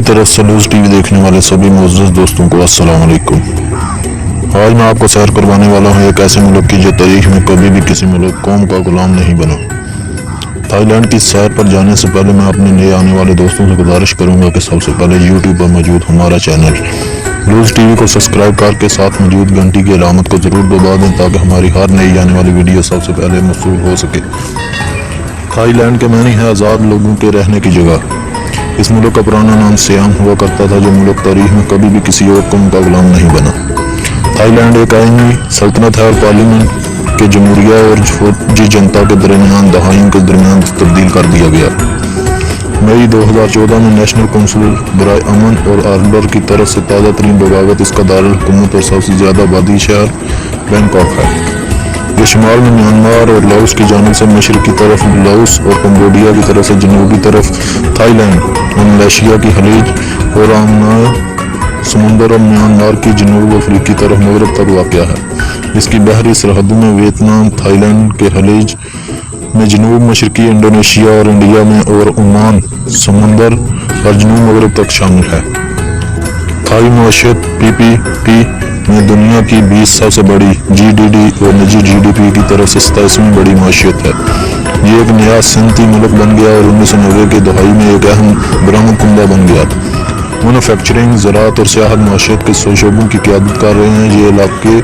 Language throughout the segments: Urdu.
طرف سے لوز ٹی وی دیکھنے والے سبھی معزز دوستوں کو السلام علیکم۔ آج میں آپ کو سیر کروانے والا ہوں ایک ایسے ملک کی جو تاریخ میں کبھی بھی کسی ملک قوم کا غلام نہیں بنا۔ تھائی لینڈ کی سیر پر جانے سے پہلے میں اپنے نئے آنے والے دوستوں سے گزارش کروں گا کہ سب سے پہلے یوٹیوب پر موجود ہمارا چینل لوز ٹی وی کو سبسکرائب کر کے ساتھ موجود گھنٹی کی علامت کو ضرور دبا دیں تاکہ ہماری ہر نئی آنے والی ویڈیو سب سے پہلے موصول ہو سکے۔ تھائی لینڈ کے معنی ہے آزاد لوگوں کے رہنے کی جگہ۔ اس ملک کا پرانا نام سیام ہوا کرتا تھا جو ملک تاریخ میں کبھی بھی کسی اور قوم کا غلام نہیں بنا۔ تھائی لینڈ ایک آئینی سلطنت ہے اور پارلیمنٹ کے جمہوریہ اور فوجی جنتا کے درمیان دہائیوں کے درمیان تبدیل کر دیا گیا۔ مئی 2014 میں نیشنل کونسل برائے امن اور آرڈر کی طرف سے تازہ ترین بغاوت اس کا دارالحکومت اور سب سے زیادہ آبادی شہر بینکاک ہے۔ یہ شمال میں میانمار اور لاؤس کی جانب سے مشرق کی طرف لاؤس اور کمبوڈیا کی طرف سے جنوبی طرف تھائی لینڈ اور ملیشیا کی خلیج اور آمنا سمندر اور میانمار کی جنوب افریقی طرف مغرب تک واقع ہے۔ اس کی بحری سرحدوں میں ویتنام، تھائی لینڈ کے خلیج میں جنوب مشرقی انڈونیشیا اور انڈیا میں اور عمان سمندر اور جنوب مغرب تک شامل ہے۔ تھائی معیشت PPP میں دنیا کی 20 سب سے بڑی GDP اور نجی GDP کی طرف سے 27ویں بڑی معیشت ہے۔ یہ ایک نیا صنعتی ملک بن گیا اور 1990 کی دہائی میں ایک اہم برآمد کنندہ بن گیا۔ مینوفیکچرنگ، زراعت اور سیاحت معیشت کے شعبوں کی قیادت کر رہے ہیں۔ یہ علاقے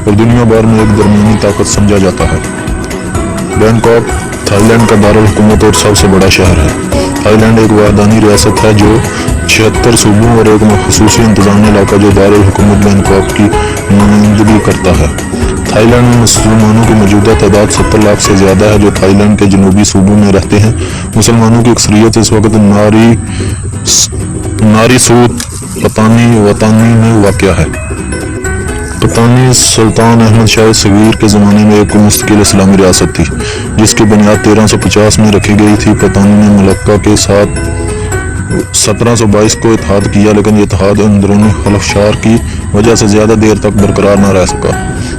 اور دنیا بھر میں ایک درمیانی طاقت سمجھا جاتا ہے۔ بینکاک تھائی لینڈ کا دارالحکومت اور سب سے بڑا شہر ہے۔ تھائی لینڈ ایک وحدانی ریاست ہے جو 76 صوبوں اور ایک خصوصی انتظامی علاقہ جو دارالحکومت بینکاک کی نمائندگی کرتا ہے۔ تھائی لینڈ میں مسلمانوں کی موجودہ تعداد 70 لاکھ سے زیادہ ہے جو تھائی لینڈ کے جنوبی صوبوں میں رہتے ہیں۔ مسلمانوں کی اکثریت اس وقت ناری سوت پتانی وطانی میں واقع ہے۔ پتانی سلطان احمد شاہ صغیر کے زمانے میں ایک مستقل اسلامی ریاست تھی جس کی بنیاد 1350 میں رکھی گئی تھی۔ پتانی نے ملکہ کے ساتھ 1722 کو اتحاد کیا لیکن یہ اتحاد اندرونی خلفشار کی وجہ سے زیادہ دیر تک برقرار نہ رہ سکا۔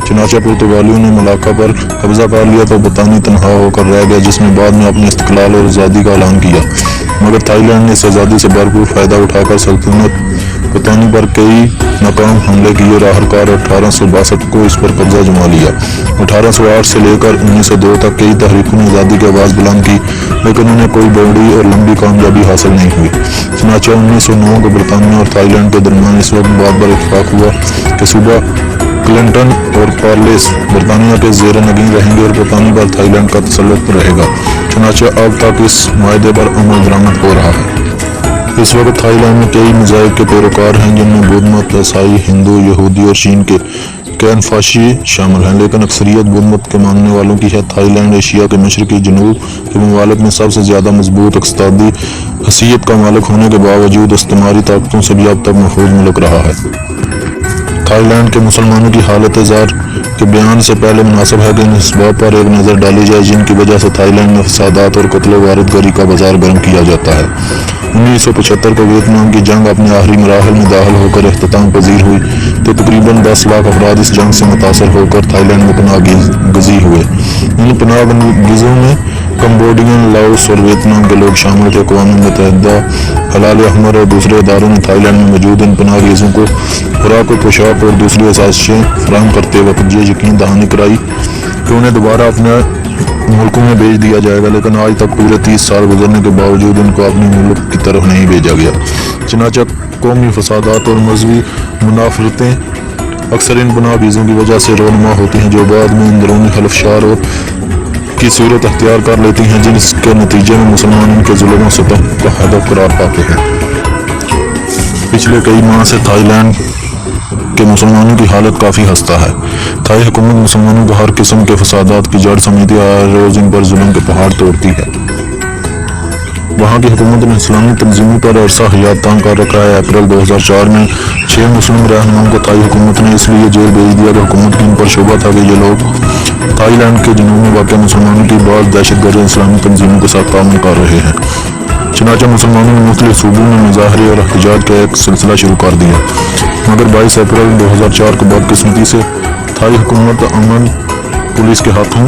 چنانچہ پرتگالیوں نے ملاقہ پر قبضہ کر لیا تو پتانی تنہا ہو کر رہ گیا جس نے بعد میں اپنے استقلال اور آزادی کا اعلان کیا، مگر تھائی لینڈ نے اس آزادی سے بھرپور فائدہ اٹھا کر سلطنت پتانی پر کئی ناکام حملے کیے اور آخرکار 1862 کو اس پر قبضہ جما لیا۔ 1808 سے لے کر 1902 تک کئی تحریکوں نے آزادی کی آواز بلند کی لیکن انہیں کوئی بڑی اور لمبی کامیابی حاصل نہیں ہوئی۔ چنانچہ 1909 کو برطانیہ اور تھائی لینڈ کے درمیان اس وقت بات پر اتفاق ہوا کہ صوبہ کلنٹن اور پارلیس برطانیہ کے زیر نگین رہیں گے اور پتانی پر تھائی لینڈ کا تسلط رہے گا۔ چنانچہ اب تک اس معاہدے پر عمل درآمد ہو رہا ہے۔ اس وقت تھائی لینڈ میں کئی مذاہب کے پیروکار ہیں جن میں بدھ مت، عیسائی، ہندو، یہودی اور چین کے کینفاشی شامل ہیں، لیکن اکثریت بدھ مت کے ماننے والوں کی ہے۔ تھائی لینڈ ایشیا کے مشرقی جنوب کے ممالک میں سب سے زیادہ مضبوط اقتصادی حیثیت کا مالک ہونے کے باوجود استعماری طاقتوں سے بھی اب تک محفوظ ملک رہا ہے۔ تھائی لینڈ کے مسلمانوں کی حالت زار کے بیان سے پہلے مناسب ہے کہ ان اسباب پر ایک نظر ڈالی جائے جن کی وجہ سے تھائی لینڈ میں فسادات اور قتل و غارت گری کا بازار گرم کیا جاتا ہے۔ 1975 کو ویتنام کی جنگ اپنے آخری مراحل میں داخل ہو کر اختتام پذیر ہوئی تو تقریباً 10 لاکھ افراد اس جنگ سے متاثر ہو کر تھائی لینڈ میں پناہ گزین ہوئے۔ ان پناہ گزینوں میں کمبوڈین، لاؤس اور ویتنام کے لوگ شامل تھے۔ اقوام متحدہ، ہلال احمر اور دوسرے اداروں نے تھائی لینڈ میں موجود ان پناہ گزینوں کو خوراک و پوشاک اور دوسری آسائشیں فراہم کرتے وقت یہ یقین دہانی کرائی کہ انہیں دوبارہ اپنے ملکوں میں بھیج دیا جائے گا، لیکن آج تک پورے 30 سال گزرنے کے باوجود ان کو اپنے ملک کی طرف نہیں بھیجا گیا۔ چنانچہ قومی فسادات اور مذہبی منافرتیں اکثر ان پناہ گزینوں کی وجہ سے رونما ہوتی ہیں جو بعد میں اندرونی خلفشار کی صورت اختیار کر لیتی ہیں جس کے نتیجے میں مسلمان ان کے ظلم و ستم کا ہدف قرار پاتے ہیں۔ پچھلے کئی ماہ سے تھائی لینڈ کے مسلمانوں کی حالت کافی خستہ ہے۔ تھائی حکومت مسلمانوں کو ہر قسم کے فسادات کی جڑ سمجھتی ہے اور روز ان پر ظلم کے پہاڑ توڑتی ہے۔ وہاں کی حکومت نے اسلامی تنظیموں پر عرصہ حیات تنگ کر رکھا ہے۔ اپریل 2004 میں 6 مسلم رہنماؤں کو تھائی حکومت نے اس لیے جیل بھیج دیا کہ حکومت کی ان پر شبہ تھا کہ یہ لوگ تھائی لینڈ کے جنوب میں واقع مسلمانوں کی بعض دہشت گرد اسلامی تنظیموں کے ساتھ تعاون کر رہے ہیں۔ چنانچہ مسلمانوں نے مختلف صوبوں میں مظاہرے اور احتجاج کا ایک سلسلہ شروع کر دیا، مگر 22 اپریل 2004 کو بدقسمتی سے تھائی حکومت امن پولیس کے ہاتھوں